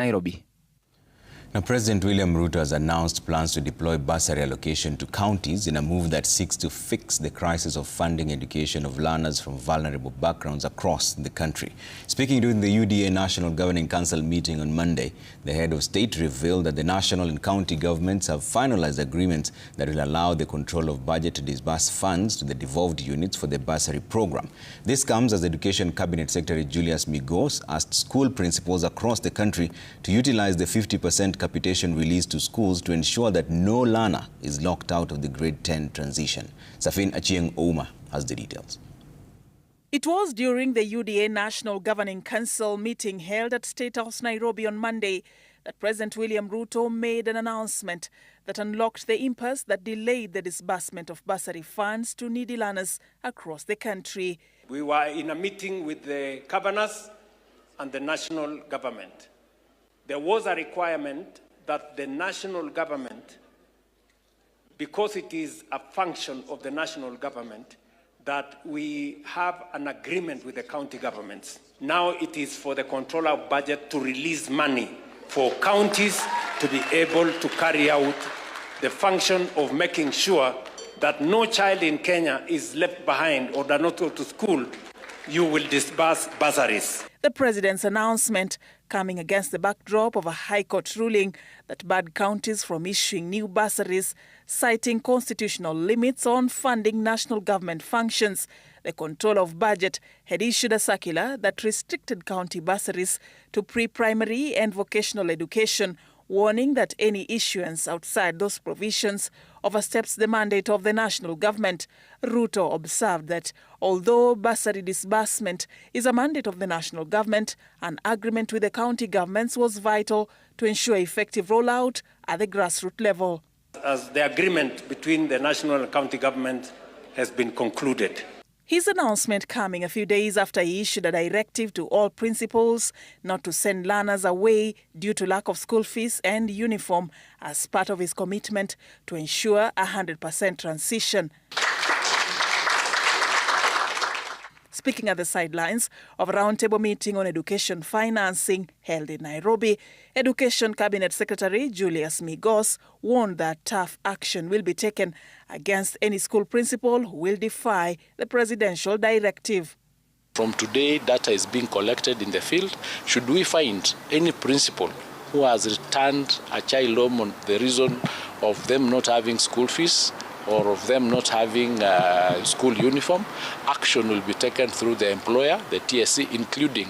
Nairobi. Now, President William Ruto has announced plans to deploy bursary allocation to counties in a move that seeks to fix the crisis of funding education of learners from vulnerable backgrounds across the country. Speaking during the UDA National Governing Council meeting on Monday, the head of state revealed that the national and county governments have finalized agreements that will allow the control of budget to disburse funds to the devolved units for the bursary program. This comes as Education Cabinet Secretary Julius Migos asked school principals across the country to utilize the 50% capitation released to schools to ensure that no learner is locked out of the grade 10 transition. Safin Achieng Ouma has the details. It was during the UDA National Governing Council meeting held at State House, Nairobi on Monday that President William Ruto made an announcement that unlocked the impasse that delayed the disbursement of bursary funds to needy learners across the country. We were in a meeting with the governors and the national government. There was a requirement that the national government, because it is a function of the national government, that we have an agreement with the county governments. Now it is for the controller of budget to release money for counties to be able to carry out the function of making sure that no child in Kenya is left behind or does not go to school. You will disburse bursaries. The president's announcement coming against the backdrop of a High Court ruling that barred counties from issuing new bursaries, citing constitutional limits on funding national government functions. The Controller of Budget had issued a circular that restricted county bursaries to pre-primary and vocational education, warning that any issuance outside those provisions oversteps the mandate of the national government. Ruto observed that although bursary disbursement is a mandate of the national government, an agreement with the county governments was vital to ensure effective rollout at the grassroots level. As the agreement between the national and county government has been concluded. His announcement coming a few days after he issued a directive to all principals not to send learners away due to lack of school fees and uniform as part of his commitment to ensure a 100% transition. Speaking at the sidelines of a roundtable meeting on education financing held in Nairobi, Education Cabinet Secretary Julius Migos warned that tough action will be taken against any school principal who will defy the presidential directive. From today, data is being collected in the field. Should we find any principal who has returned a child home on the reason of them not having school fees or of them not having school uniform, action will be taken through the employer, the TSC, including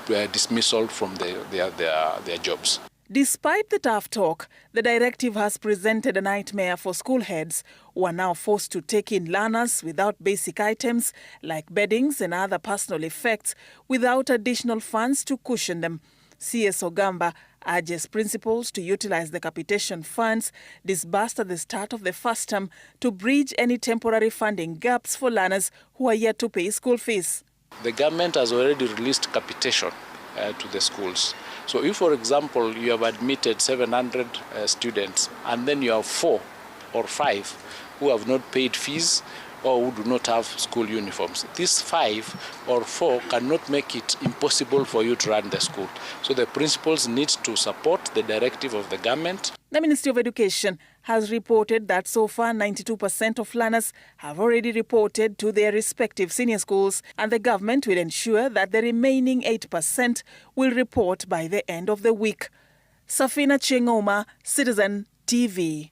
dismissal from their jobs. Despite the tough talk, the directive has presented a nightmare for school heads who are now forced to take in learners without basic items like beddings and other personal effects without additional funds to cushion them. CS Ogamba urges principals to utilize the capitation funds disbursed at the start of the first term to bridge any temporary funding gaps for learners who are yet to pay school fees. The government has already released capitation to the schools. So if, for example, you have admitted 700 students and then you have 4 or 5 who have not paid fees or who do not have school uniforms, these 5 or 4 cannot make it impossible for you to run the school. So the principals need to support the directive of the government. The Ministry of Education has reported that so far 92% of learners have already reported to their respective senior schools, and the government will ensure that the remaining 8% will report by the end of the week. Safin Achieng Ouma, Citizen TV.